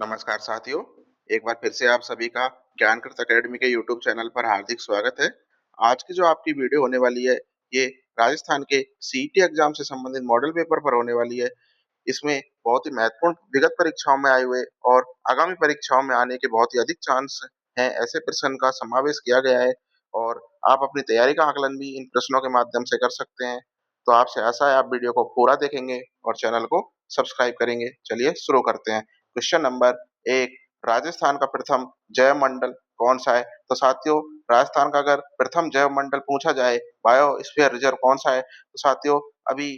नमस्कार साथियों, एक बार फिर से आप सभी का ज्ञानकृत अकेडमी के यूट्यूब चैनल पर हार्दिक स्वागत है। आज की जो आपकी वीडियो होने वाली है, ये राजस्थान के सीईटी एग्जाम से संबंधित मॉडल पेपर पर होने वाली है। इसमें बहुत ही महत्वपूर्ण विगत परीक्षाओं में आए हुए और आगामी परीक्षाओं में आने के बहुत ही अधिक चांस हैं, ऐसे प्रश्न का समावेश किया गया है और आप अपनी तैयारी का आकलन भी इन प्रश्नों के माध्यम से कर सकते हैं। तो आपसे आशा है आप वीडियो को पूरा देखेंगे और चैनल को सब्सक्राइब करेंगे। चलिए शुरू करते हैं। क्वेश्चन नंबर 1, राजस्थान का प्रथम जैव मंडल कौन सा है? तो साथियों, राजस्थान का अगर प्रथम जैव मंडल पूछा जाए, बायोस्फीयर रिजर्व कौन सा है? तो साथियों, अभी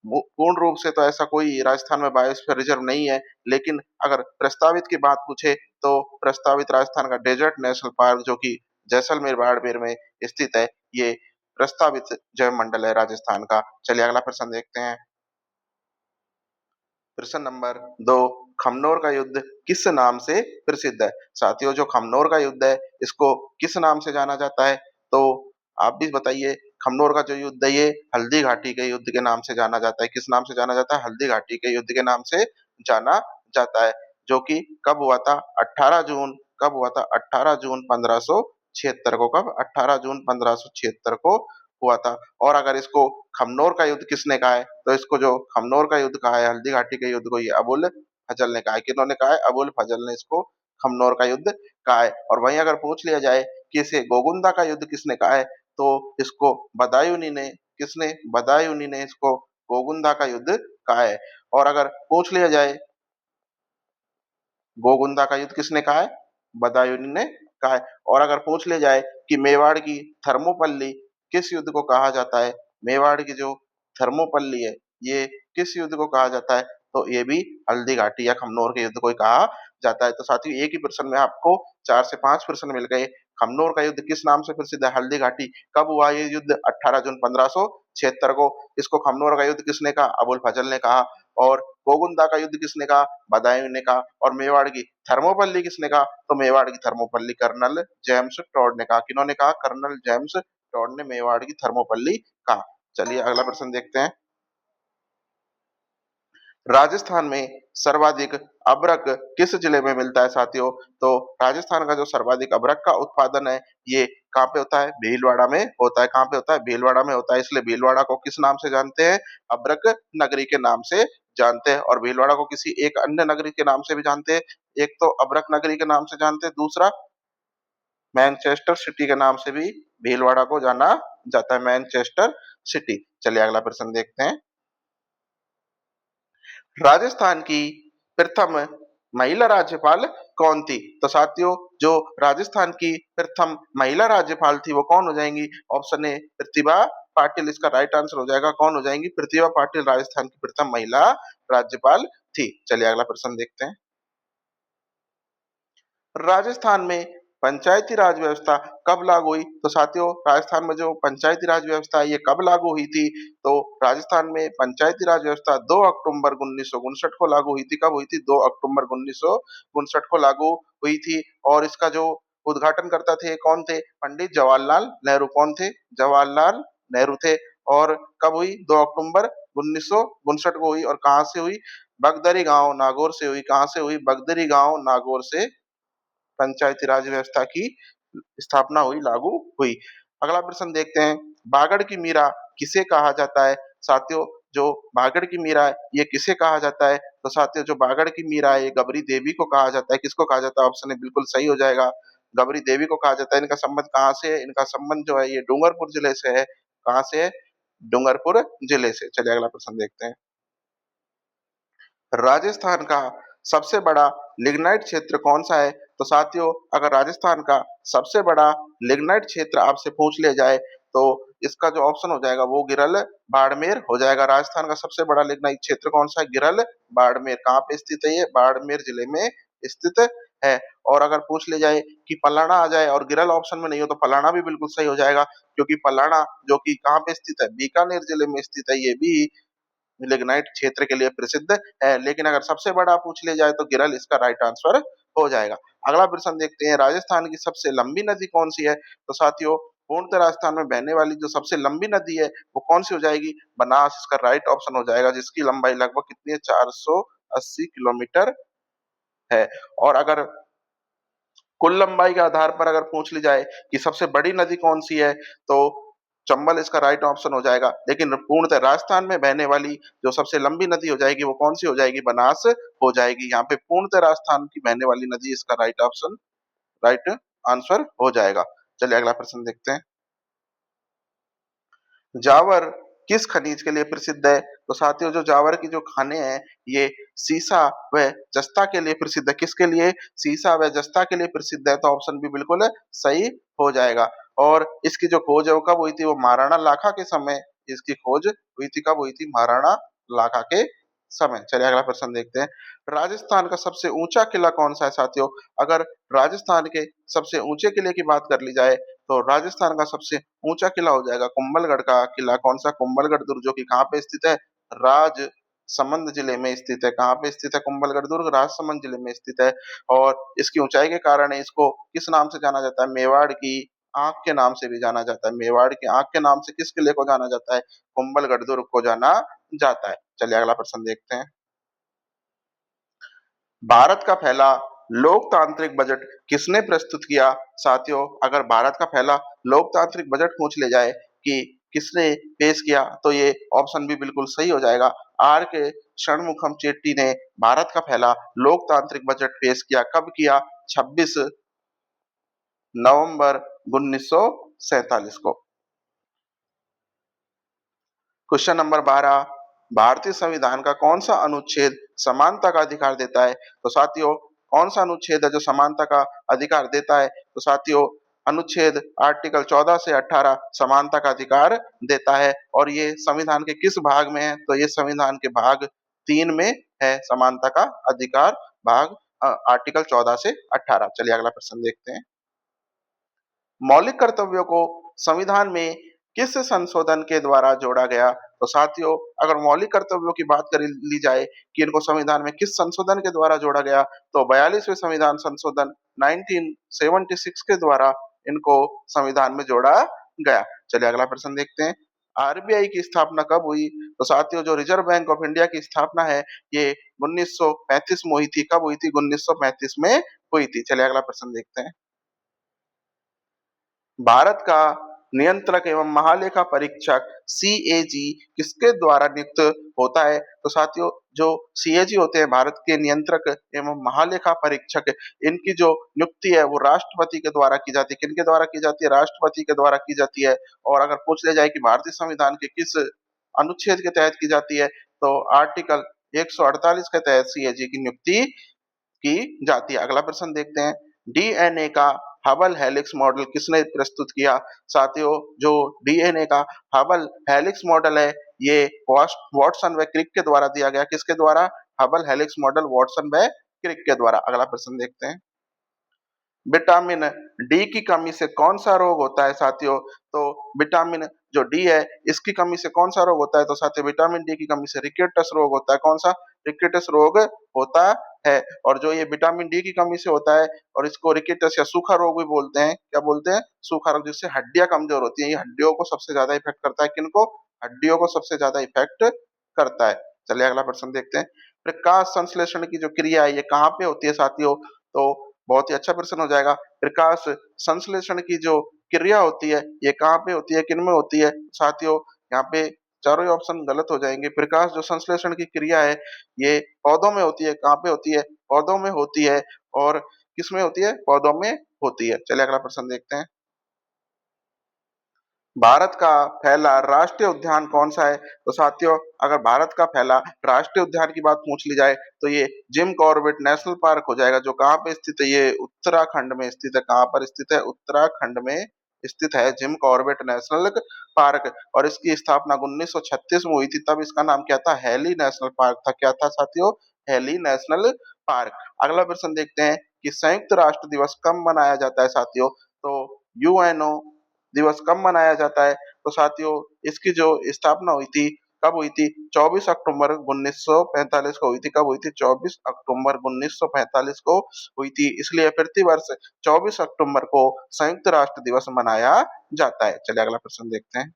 पूर्ण रूप से तो ऐसा कोई राजस्थान में बायोस्फीयर रिजर्व नहीं है, लेकिन अगर प्रस्तावित की बात पूछे तो प्रस्तावित राजस्थान का डेजर्ट नेशनल पार्क जो कि जैसलमेर बाड़मेर में स्थित है, ये प्रस्तावित जैव मंडल है राजस्थान का। चलिए अगला प्रश्न देखते हैं। प्रश्न नंबर 2, खमनोर का युद्ध किस नाम से प्रसिद्ध है? साथियों, जो खमनोर का युद्ध है, इसको किस नाम से जाना जाता है? तो आप भी बताइए। खमनोर का जो युद्ध है, ये हल्दी घाटी के युद्ध के नाम से जाना जाता है। किस नाम से जाना जाता है? हल्दी घाटी के युद्ध के नाम से जाना जाता है, जो कि कब हुआ था? 18 जून। कब हुआ था? 18 जून 1576 को। कब? 18 जून 1576 को हुआ था। और अगर इसको खमनोर का युद्ध किसने कहा है? तो इसको जो खमनोर का युद्ध कहा है, हल्दी घाटी के युद्ध को, ये अबुल फजल ने कहा है। किन्होंने कहा है? अबुल फजल ने इसको खमनोर का युद्ध कहा है। और वहीं अगर पूछ लिया जाए कि इसे गोगुंदा का युद्ध किसने कहा है, तो इसको बदायूंनी ने, किसने? बदायूंनी ने इसको गोगुंदा का युद्ध कहा है। और अगर पूछ लिया जाए गोगुंदा का युद्ध किसने कहा है? बदायूंनी ने कहा है। और अगर पूछ लिया जाए कि मेवाड़ की थर्मोपल्ली किस युद्ध को कहा जाता है? मेवाड़ की जो थर्मोपल्ली है, ये किस युद्ध को कहा जाता है? तो ये भी हल्दी घाटी या खमनोर के युद्ध को ही कहा जाता है। तो साथियों, एक ही प्रश्न में आपको 4 से 5 प्रश्न मिल गए। खमनोर का युद्ध किस नाम से प्रसिद्ध है? हल्दी घाटी। कब हुआ ये युद्ध? 18 जून 1576 को। इसको खमनोर का युद्ध किसने कहा? अबुल फजल ने कहा। और गोगुंदा का युद्ध किसने कहा? बदायूं ने कहा। और मेवाड़ की थर्मोपल्ली किसने कहा? तो मेवाड़ की थर्मोपल्ली कर्नल जेम्स टॉड ने कहा। किन्होंने कहा? कर्नल जेम्स टॉड ने मेवाड़ की थर्मोपल्ली कहा। चलिए अगला प्रश्न देखते हैं। राजस्थान में सर्वाधिक अबरक किस जिले में मिलता है साथियों? तो राजस्थान का जो सर्वाधिक अबरक का उत्पादन है, ये कहाँ पे होता है? भीलवाड़ा में होता है। कहाँ पे होता है? भीलवाड़ा में होता है। इसलिए भीलवाड़ा को किस नाम से जानते हैं? अबरक नगरी के नाम से जानते हैं। और भीलवाड़ा को किसी एक अन्य नगरी के नाम से भी जानते हैं। एक तो अबरक नगरी के नाम से जानते हैं, दूसरा मैनचेस्टर सिटी के नाम से भी भीलवाड़ा को जाना जाता है। Manchester city. चलिए अगला प्रश्न देखते हैं। राजस्थान की प्रथम महिला राज्यपाल कौन थी? तो साथियों, जो राजस्थान की प्रथम महिला राज्यपाल थी, वो कौन हो जाएंगी? ऑप्शन ए प्रतिभा पाटिल इसका राइट आंसर हो जाएगा। कौन हो जाएंगी? प्रतिभा पाटिल राजस्थान की प्रथम महिला राज्यपाल थी। चलिए अगला प्रश्न देखते हैं। राजस्थान में पंचायती राज व्यवस्था कब लागू हुई? तो साथियों, राजस्थान में जो पंचायती राज व्यवस्था है, ये कब लागू हुई थी? तो राजस्थान में पंचायती राज व्यवस्था 2 अक्टूबर 1959 को लागू हुई थी। कब हुई थी? 2 अक्टूबर 1959 को लागू हुई थी। और इसका जो उद्घाटनकर्ता थे, कौन थे? पंडित जवाहरलाल नेहरू। कौन थे? जवाहरलाल नेहरू थे। और कब हुई? 2 अक्टूबर 1959 को हुई। और कहाँ से हुई? बगदरी गांव नागौर से हुई। कहाँ से हुई? बगदरी गांव नागौर से पंचायती राज व्यवस्था की स्थापना हुई, लागू हुई। अगला प्रश्न देखते हैं। बागड़ की मीरा किसे कहा जाता है? साथियों, जो बागड़ की मीरा है, ये किसे कहा जाता है? तो साथियों, जो बागड़ की मीरा है, ये गबरी देवी को कहा जाता है। किसको कहा जाता है? ऑप्शन ए बिल्कुल सही हो जाएगा। गबरी देवी को कहा जाता है। इनका संबंध कहाँ से है? इनका संबंध जो है, ये डूंगरपुर जिले से है। कहाँ से है? डूंगरपुर जिले से। चलिए अगला प्रश्न देखते हैं। राजस्थान का सबसे बड़ा लिग्नाइट क्षेत्र कौन सा है? तो साथियों, अगर राजस्थान का सबसे बड़ा लिग्नाइट क्षेत्र आपसे पूछ लिया जाए, तो इसका जो ऑप्शन हो जाएगा, वो गिरल बाड़मेर हो जाएगा। राजस्थान का सबसे बड़ा लिग्नाइट क्षेत्र कौन सा है? गिरल बाड़मेर। कहाँ पे स्थित है? ये बाड़मेर जिले में स्थित है। और अगर पूछ लिया जाए कि पलाना आ जाए और गिरल ऑप्शन में नहीं हो, तो पलाना भी बिल्कुल सही हो जाएगा, क्योंकि पलाना जो कि कहाँ पे स्थित है? बीकानेर जिले में स्थित है। ये भी लिग्नाइट क्षेत्र के लिए प्रसिद्ध है। लेकिन अगर सबसे बड़ा पूछ लिया जाए, तो गिरल इसका राइट आंसर हो जाएगा। अगला प्रश्न देखते हैं। राजस्थान की सबसे लंबी नदी कौन सी है? तो साथियों, पूर्णतः राजस्थान में बहने वाली जो सबसे लंबी नदी है, वो कौन सी हो जाएगी? बनास इसका राइट ऑप्शन हो जाएगा, जिसकी लंबाई लगभग कितनी है? 480 किलोमीटर है। और अगर कुल लंबाई के आधार पर अगर पूछ ली जाए कि सबसे बड़ी नदी कौन-सी है, तो चंबल इसका राइट ऑप्शन हो जाएगा। लेकिन पूर्णतः राजस्थान में बहने वाली जो सबसे लंबी नदी हो जाएगी, वो कौन-सी हो जाएगी? बनास हो जाएगी। यहाँ पे पूर्णतः राजस्थान की बहने वाली नदी इसका राइट आंसर हो जाएगा। चलिए अगला प्रश्न देखते हैं। जावर किस खनिज के लिए प्रसिद्ध है? तो साथियों, जो जावर की जो खानें हैं, ये सीसा व जस्ता के लिए प्रसिद्ध है। किसके लिए? सीसा व जस्ता के लिए प्रसिद्ध है, तो ऑप्शन बी बिल्कुल सही हो जाएगा। और इसकी जो खोज है वो कब हुई थी? वो महाराणा लाखा के समय इसकी खोज हुई थी। कब हुई थी? महाराणा लाखा के समय। चलिए अगला प्रश्न देखते हैं। राजस्थान का सबसे ऊंचा किला कौन सा है साथियों? अगर राजस्थान के सबसे ऊंचे किले की बात कर ली जाए, तो राजस्थान का सबसे ऊंचा किला हो जाएगा कुंभलगढ़ का किला। कौन सा? कुंभलगढ़ दुर्ग, जो कि कहाँ पे स्थित है? राजसमंद जिले में स्थित है। कहाँ पे स्थित है कुंभलगढ़ दुर्ग? राजसमंद जिले में स्थित है। और इसकी ऊंचाई के कारण इसको किस नाम से जाना जाता है? मेवाड़ की आंख के नाम से भी जाना जाता है। मेवाड़ की आंख के नाम से किस किले को जाना जाता है? कुंभलगढ़ दुर्ग को जाना जाता है। चलिए अगला प्रश्न देखते हैं। भारत का पहला लोकतांत्रिक बजट किसने प्रस्तुत किया? साथियों, अगर भारत का पहला लोकतांत्रिक बजट पूछ ले जाए कि किसने पेश किया, तो ये ऑप्शन भी बिल्कुल सही हो जाएगा। आर के षणमुखम चेट्टी ने भारत का पहला लोकतांत्रिक बजट पेश किया। कब किया? 26 नवंबर 1947 को। क्वेश्चन नंबर 12, भारतीय संविधान का कौन सा अनुच्छेद समानता का अधिकार देता है? तो साथियों, कौन सा अनुच्छेद है जो समानता का अधिकार देता है? तो साथियों, अनुच्छेद आर्टिकल 14 से 18 समानता का अधिकार देता है। और ये संविधान के किस भाग में है? तो ये संविधान के भाग 3 में है समानता का अधिकार, भाग आर्टिकल 14 से 18। चलिए अगला प्रश्न देखते हैं। मौलिक कर्तव्यों को संविधान में किस संशोधन के द्वारा जोड़ा गया? तो साथियों, अगर मौलिक कर्तव्यों की बात कर ली जाए कि इनको संविधान में किस संशोधन के द्वारा जोड़ा गया, तो 42वें संविधान संशोधन 1976 के द्वारा इनको संविधान में जोड़ा गया। चलिए अगला प्रश्न देखते हैं। आरबीआई की स्थापना कब हुई? तो साथियों, जो रिजर्व बैंक ऑफ इंडिया की स्थापना है, ये 1935 में हुई थी। कब हुई थी? 1935 में हुई थी। चलिए अगला प्रश्न देखते हैं। भारत का नियंत्रक एवं महालेखा परीक्षक सीएजी किसके द्वारा नियुक्त होता है? तो साथियों, जो सीएजी होते हैं, भारत के नियंत्रक एवं महालेखा परीक्षक, इनकी जो नियुक्ति है वो राष्ट्रपति के द्वारा की जाती है। किनके द्वारा की जाती है? राष्ट्रपति के द्वारा की जाती है। और अगर पूछ ले जाए कि भारतीय संविधान के किस अनुच्छेद के तहत की जाती है, तो आर्टिकल 148 के तहत सीएजी की नियुक्ति की जाती है। अगला प्रश्न देखते हैं। डीएनए का हबल हेलिक्स मॉडल किसने प्रस्तुत किया? साथियों, जो डीएनए का हबल हेलिक्स मॉडल है, ये वॉटसन व क्रिक के द्वारा दिया गया। किसके द्वारा? हबल हेलिक्स मॉडल वॉटसन व क्रिक के द्वारा। अगला प्रश्न देखते हैं। विटामिन डी की कमी से कौन सा रोग होता है साथियों? तो विटामिन जो डी है, इसकी कमी से कौन सा रोग होता है? तो साथियों, विटामिन डी की कमी से रिकेटस रोग होता है। कौन सा? रिकेटस रोग होता है। और जो ये विटामिन डी की कमी से होता है, और इसको रिकेटस या सूखा रोग भी बोलते हैं। क्या बोलते हैं? सूखा रोग, जिससे हड्डियां कमजोर होती हैं। ये हड्डियों को सबसे ज्यादा इफेक्ट करता है। किनको? हड्डियों को सबसे ज्यादा इफेक्ट करता है। चलिए अगला प्रश्न देखते हैं। प्रकाश संश्लेषण की जो क्रिया है, ये कहाँ पे होती है साथियों? तो बहुत ही अच्छा प्रश्न हो जाएगा। प्रकाश संश्लेषण की जो क्रिया होती है, ये कहाँ पे होती है? किनमें होती है? साथियों, यहाँ पे चारों ही ऑप्शन गलत हो जाएंगे। प्रकाश जो संश्लेषण की क्रिया है, ये पौधों में होती है। कहाँ पे होती है? पौधों में होती है। और किसमें होती है? पौधों में होती है। चलिए अगला प्रश्न देखते हैं। भारत का पहला राष्ट्रीय उद्यान कौन सा है? तो साथियों, अगर भारत का पहला राष्ट्रीय उद्यान की बात पूछ ली जाए, तो ये जिम कॉर्बेट नेशनल पार्क हो जाएगा। जो कहाँ पे स्थित है? ये उत्तराखंड में स्थित है। कहाँ पर स्थित है? उत्तराखंड में स्थित है जिम कॉर्बेट नेशनल पार्क। और इसकी स्थापना 1936 में हुई थी। तब इसका नाम क्या था? हैली नेशनल पार्क था। क्या था साथियों? Hailey National Park. अगला प्रश्न देखते हैं कि संयुक्त राष्ट्र दिवस कब मनाया जाता है साथियों? तो यूएनओ दिवस कब मनाया जाता है? तो साथियों, इसकी जो स्थापना हुई थी, कब हुई थी? 24 अक्टूबर 1945 को हुई थी। कब हुई थी? 24 अक्टूबर 1945 को हुई थी। इसलिए प्रतिवर्ष 24 अक्टूबर को संयुक्त राष्ट्र दिवस मनाया जाता है। चलिए अगला प्रश्न देखते हैं।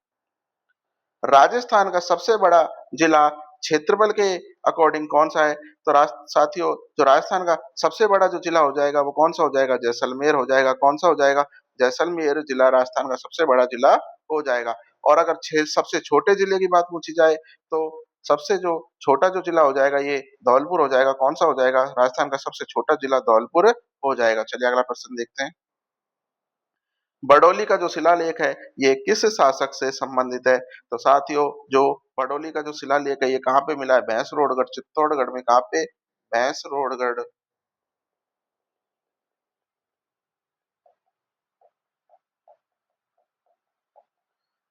राजस्थान का सबसे बड़ा जिला क्षेत्रफल के अकॉर्डिंग कौन-सा है? तो साथियों जो राजस्थान का सबसे बड़ा जो जिला हो जाएगा वो कौन-सा हो जाएगा? जैसलमेर हो जाएगा। कौन-सा हो जाएगा? जैसलमेर जिला राजस्थान का सबसे बड़ा जिला हो जाएगा। और अगर 6 सबसे छोटे जिले की बात पूछी जाए तो सबसे जो छोटा जो जिला हो जाएगा ये धौलपुर हो जाएगा। कौन-सा हो जाएगा? राजस्थान का सबसे छोटा जिला धौलपुर हो जाएगा। चलिए अगला प्रश्न देखते हैं। बरडोली का जो शिलालेख है, ये किस शासक से संबंधित है? तो साथियों, जो बरडोली का जो शिलालेख है, ये कहाँ पे मिला है? भैंसरोडगढ़, चित्तौड़गढ़ में। कहाँ पे? भैंसरोडगढ़।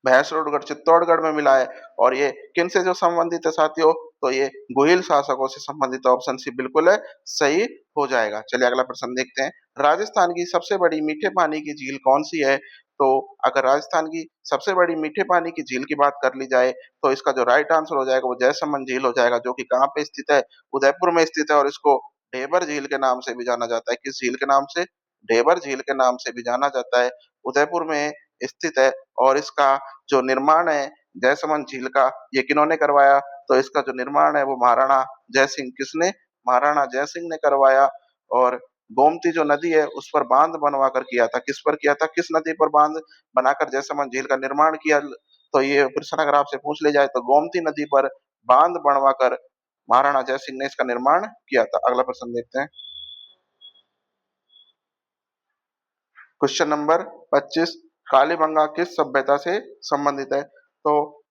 भैंसरोडगढ़ चित्तौड़गढ़ में मिला है। और ये किनसे जो संबंधित है साथियों? तो ये गुहिल शासकों से संबंधित है। ऑप्शन सी बिल्कुल सही हो जाएगा। चलिए अगला प्रश्न देखते हैं। राजस्थान की सबसे बड़ी मीठे पानी की झील कौन-सी है? तो अगर राजस्थान की सबसे बड़ी मीठे पानी की झील की बात कर ली जाए, तो इसका जो राइट आंसर हो जाएगा वो जयसमंद झील हो जाएगा, जो कि कहाँ पे स्थित है? उदयपुर में स्थित है और इसको ढेबर झील के नाम से भी जाना जाता है। किस झील के नाम से? ढेबर झील के नाम से भी जाना जाता है। उदयपुर में स्थित है और इसका जो निर्माण है जयसमंद झील का, ये किन्होंने करवाया? तो इसका जो निर्माण है वो महाराणा जयसिंह, किसने? महाराणा जयसिंह ने करवाया। और गोमती जो नदी है उस पर बांध बनवा कर किया था। किस पर किया था? किस नदी पर बांध बनाकर जयसमंद झील का निर्माण किया? तो ये प्रश्न अगर आपसे पूछ लिया जाए तो गोमती नदी पर बांध बनवाकर महाराणा जयसिंह ने इसका निर्माण किया था। अगला प्रश्न देखते हैं। क्वेश्चन नंबर 25, कालीबंगा किस सभ्यता से संबंधित है? तो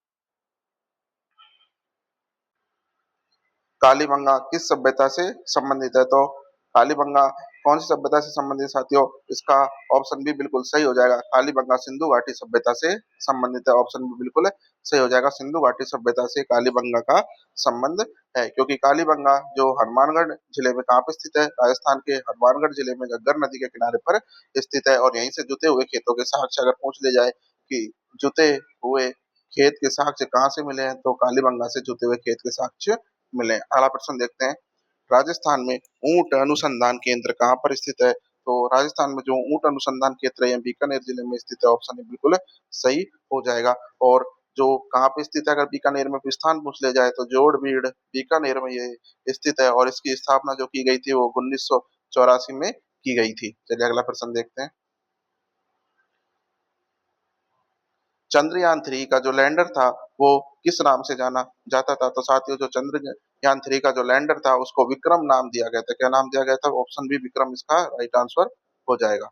कालीबंगा किस सभ्यता से संबंधित है? तो कालीबंगा कौन सी सभ्यता से संबंधित साथियों? इसका ऑप्शन बी बिल्कुल सही हो जाएगा। कालीबंगा सिंधु घाटी सभ्यता से संबंधित है। ऑप्शन बी बिल्कुल सही हो जाएगा। सिंधु घाटी सभ्यता से कालीबंगा का संबंध है, क्योंकि कालीबंगा जो हनुमानगढ़ जिले में कहाँ पे स्थित है? राजस्थान के हनुमानगढ़ जिले में घग्गर नदी के किनारे पर स्थित है। और यहीं से जुते हुए खेतों के साक्ष्य अगर पूछ ले जाए कि जुते हुए खेत के साक्ष्य कहाँ से मिले हैं, तो कालीबंगा से जुते हुए खेत के साक्ष्य मिले। अगला प्रश्न देखते हैं। राजस्थान में ऊंट अनुसंधान केंद्र कहाँ पर स्थित है? तो राजस्थान में जो ऊंट अनुसंधान केंद्र है बीकानेर जिले में स्थित है। ऑप्शन बिल्कुल सही हो जाएगा। और जो कहाँ पे स्थित है, अगर बीकानेर में स्थान पूछ ले जाए तो जोड़बीड़ बीकानेर में ये स्थित है। और इसकी स्थापना जो की गई थी वो 1984 में की गई थी। चलिए अगला प्रश्न देखते हैं। चंद्रयान-3 का जो लैंडर था वो किस नाम से जाना जाता था? तो साथियों जो चंद्रयान-3 का जो लैंडर था उसको विक्रम नाम दिया गया था। क्या नाम दिया गया था? ऑप्शन बी विक्रम इसका राइट आंसर हो जाएगा।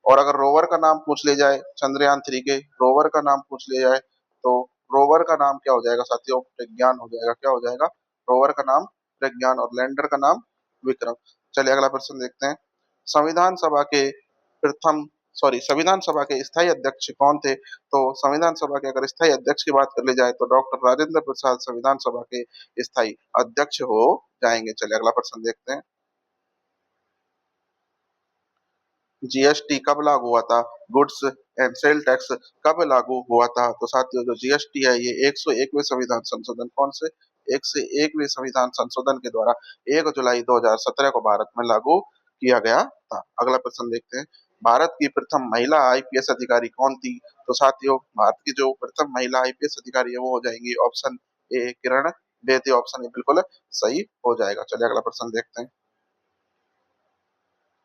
और अगर रोवर का नाम पूछ लिया जाए, चंद्रयान-3 के रोवर का नाम पूछ लिया जाए, तो रोवर का नाम क्या हो जाएगा साथियों? प्रज्ञान हो जाएगा। क्या हो जाएगा? रोवर का नाम प्रज्ञान और लैंडर का नाम विक्रम। चलिए अगला प्रश्न देखते हैं। संविधान सभा के प्रथम संविधान सभा के स्थायी अध्यक्ष कौन थे? तो संविधान सभा के अगर स्थायी अध्यक्ष की बात कर ली जाए तो डॉक्टर राजेंद्र प्रसाद संविधान सभा के स्थायी अध्यक्ष हो जाएंगे। चलिए अगला प्रश्न देखते हैं। जीएसटी कब लागू हुआ था? गुड्स एंड सेल टैक्स कब लागू हुआ था? तो साथियों जो जीएसटी है ये 101वें संविधान संशोधन कौन से 101वें संविधान संशोधन के द्वारा 1 जुलाई 2017 को भारत में लागू किया गया था। अगला प्रश्न देखते हैं। भारत की प्रथम महिला आईपीएस अधिकारी कौन थी? तो साथियों भारत की जो प्रथम महिला आईपीएस अधिकारी है वो हो जाएंगी option A Kiran Bedi. Option A बिल्कुल सही हो जाएगा। चलिए अगला प्रश्न देखते हैं।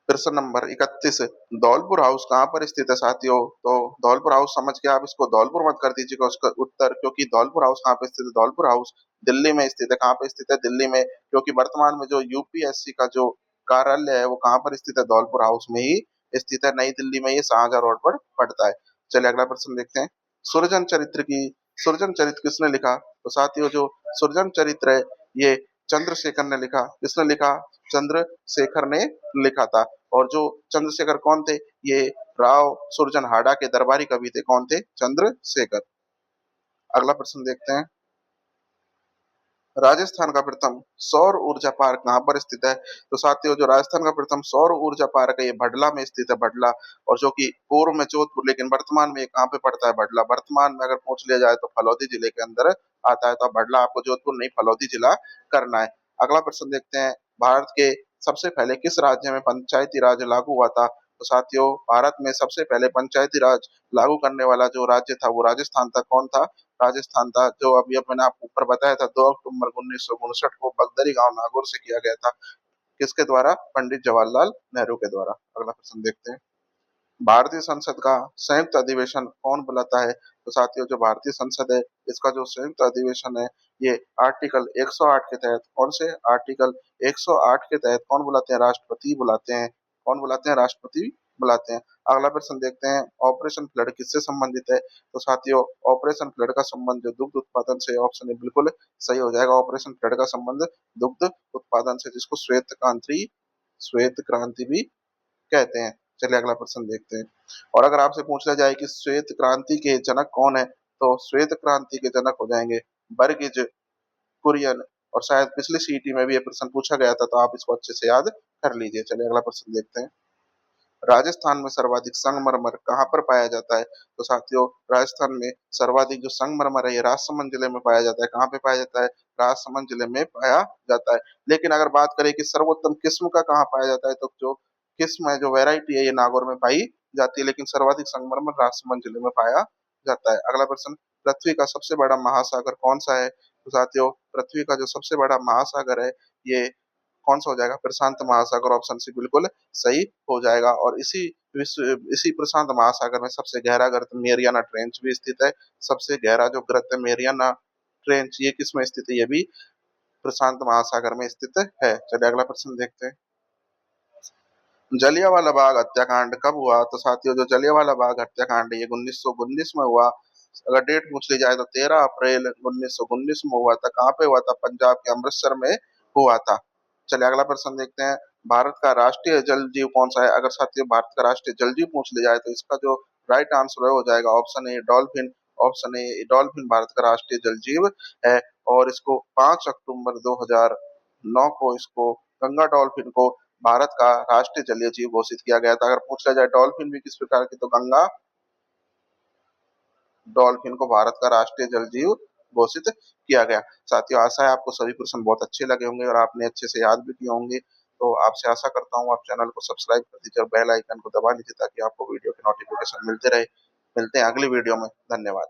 प्रश्न नंबर 31, धौलपुर हाउस कहाँ पर स्थित है साथियों? तो धौलपुर हाउस समझ के आप इसको धौलपुर मत कर दीजिएगा उसका उत्तर, क्योंकि धौलपुर हाउस कहाँ पे स्थित है? धौलपुर हाउस दिल्ली में स्थित है। कहाँ पे स्थित है? दिल्ली में। क्योंकि वर्तमान में जो यूपीएससी का जो कार्यालय है वो कहाँ पर स्थित है? धौलपुर हाउस में ही स्थित है। नई दिल्ली में ये शाहजहां रोड पर पड़ता है। चलिए अगला प्रश्न देखते हैं। सुरजन चरित्र की सुरजन चरित्र किसने लिखा? तो साथियों जो सुरजन चरित्र है ये चंद्रशेखर ने लिखा। किसने लिखा? चंद्रशेखर ने लिखा था। और जो चंद्रशेखर कौन थे? ये राव सुरजन हाड़ा के दरबारी कवि थे। कौन थे? चंद्रशेखर। अगला प्रश्न देखते हैं। राजस्थान का प्रथम सौर ऊर्जा पार्क कहाँ पर स्थित है? तो साथियों जो राजस्थान का प्रथम सौर ऊर्जा पार्क है ये भडला में स्थित है। भडला। और जो कि पूर्व में जोधपुर, लेकिन वर्तमान में ये कहाँ पे पड़ता है? भडला। वर्तमान में अगर पूछ लिया जाए तो फलौदी जिले के अंदर आता है। तो भडला आपको जोधपुर नहीं फलौदी जिला करना है। अगला प्रश्न देखते हैं। भारत के सबसे पहले किस राज्य में पंचायती राज लागू हुआ था? तो साथियों भारत में सबसे पहले पंचायती राज लागू करने वाला जो राज्य था वो राजस्थान था। कौन था? राजस्थान था, जो अभी अब मैंने आपको ऊपर बताया था 2 अक्टूबर 1959 को बगदरी गाँव नागौर से किया गया था। किसके द्वारा? पंडित जवाहरलाल नेहरू के द्वारा। अगला प्रश्न देखते हैं। भारतीय संसद का संयुक्त अधिवेशन कौन बुलाता है? तो साथियों, जो भारतीय संसद है, इसका जो संयुक्त अधिवेशन है, ये आर्टिकल 108 के तहत, कौन से आर्टिकल 108 के तहत कौन बुलाते हैं? राष्ट्रपति बुलाते हैं। कौन बुलाते हैं? राष्ट्रपति बुलाते हैं। अगला प्रश्न देखते हैं, ऑपरेशन फ्लड किससे संबंधित है? तो साथियों, ऑपरेशन फ्लड का संबंध जो दुग्ध उत्पादन से, ऑप्शन ए बिल्कुल सही हो जाएगा। ऑपरेशन फ्लड का संबंध दुग्ध उत्पादन से, जिसको श्वेत क्रांति भी कहते हैं। चलिए अगला प्रश्न देखते हैं। और अगर आपसे पूछा जाए कि श्वेत क्रांति के जनक कौन है, तो श्वेत क्रांति के जनक हो जाएंगे बर्गिज कुरियन। और शायद पिछली सीटी में भी ये प्रश्न पूछा गया था, तो आप इसको अच्छे से याद कर लीजिए। चलिए अगला प्रश्न देखते हैं। राजस्थान में सर्वाधिक संगमरमर कहाँ पर पाया जाता है? तो साथियों, राजस्थान में सर्वाधिक जो संगमरमर है, ये राजसमंद जिले में पाया जाता है। कहाँ पे पाया जाता है? राजसमंद जिले में पाया जाता है। लेकिन अगर बात करें कि सर्वोत्तम किस्म का कहाँ पाया जाता है, तो जो किस्म है, जो वैरायटी है, ये नागौर में पाई जाती है। लेकिन सर्वाधिक संगमरमर राजसमंद जिले में पाया जाता है। अगला प्रश्न, पृथ्वी का सबसे बड़ा महासागर कौन सा है? तो साथियों, पृथ्वी का जो सबसे बड़ा महासागर है, ये कौन सा हो जाएगा? प्रशांत महासागर। ऑप्शन सी बिल्कुल सही हो जाएगा। और इसी प्रशांत महासागर में सबसे गहरा गर्त मेरियाना ट्रेंच भी स्थित है। सबसे गहरा जो गर्त है मेरियाना ट्रेंच, ये किसमें स्थित है? ये भी प्रशांत महासागर में स्थित है। चलिए अगला प्रश्न देखते हैं। जलियांवाला बाग हत्याकांड कब हुआ? तो साथियों, जो जलियांवाला बाग हत्याकांड है, ये 1919 में हुआ। अगर डेट पूछ ली जाए तो 13 अप्रैल 1919 में हुआ था। कहाँ पे हुआ था? पंजाब के अमृतसर में हुआ था। चलिए अगला प्रश्न देखते हैं। भारत का राष्ट्रीय जल जीव कौन सा है? अगर साथियों भारत का राष्ट्रीय जल जीव पूछ लिया जाए, तो इसका जो राइट आंसर है हो जाएगा option A dolphin. Option A dolphin Bharat का राष्ट्रीय जल जीव है। और इसको 5 अक्टूबर 2009 को इसको गंगा डॉल्फिन को भारत का राष्ट्रीय जलीय जीव घोषित किया गया था। अगर पूछा जाए डॉल्फिन भी किस प्रकार की, तो गंगा डॉल्फिन को भारत का राष्ट्रीय जल जीव घोषित किया गया। साथियों, आशा है आपको सभी प्रश्न बहुत अच्छे लगे होंगे और आपने अच्छे से याद भी किए होंगे। तो आपसे आशा करता हूँ आप चैनल को सब्सक्राइब कर दीजिए और बेल आइकन को दबा लीजिए, ताकि आपको वीडियो के नोटिफिकेशन मिलते रहे। मिलते हैं अगली वीडियो में। धन्यवाद।